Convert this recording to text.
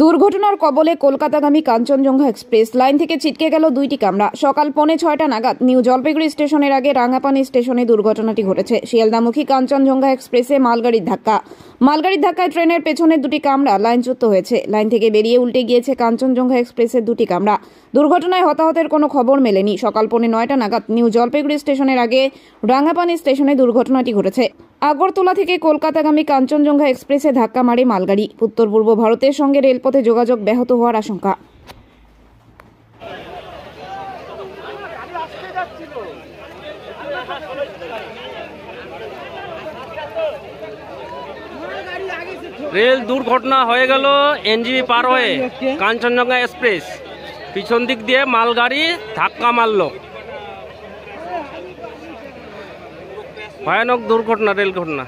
দুর্ঘটনার কবলে কলকাতাগামী Kanchenjunga express line থেকে ছিটকে গেল দুইটি কামরা। সকাল 5:45 নাগাদ নিউ জলপাইগুড়ি স্টেশনের আগে রাঙ্গাপানি স্টেশনে দুর্ঘটনাটি ঘটেছে। শিয়ালদামুখী কাঞ্চনজঙ্ঘা এক্সপ্রেসে মালগাড়ির ধাক্কায় ট্রেনের পেছনের দুটি কামরা লাইনচ্যুত হয়েছে। লাইন থেকে বেরিয়ে উল্টে গিয়েছে কাঞ্চনজঙ্ঘা এক্সপ্রেসের দুটি কামরা। দুর্ঘটনায় হতাহতের কোনো খবর মেলেনি। সকাল 9:45 নাগাদ নিউ জলপাইগুড়ি স্টেশনের আগে রাঙ্গাপানি স্টেশনে দুর্ঘটনাটি ঘটেছে। আগরতলা থেকে কলকাতাগামী কাঞ্চনজঙ্ঘা এক্সপ্রেসে ধাক্কা মারে মালগাড়ি। উত্তর পূর্ব ভারতের সঙ্গে রেলপথে যোগাযোগ ব্যাহত হওয়ার আশঙ্কা। রেল দুর্ঘটনা হয়ে গেল এনজিবি পার হয়ে কাঞ্চনজঙ্ঘা এক্সপ্রেস পিছন দিক দিয়ে মালগাড়ি ধাক্কা মারল। ভয়ানক দুর্ঘটনা, রেল ঘটনা।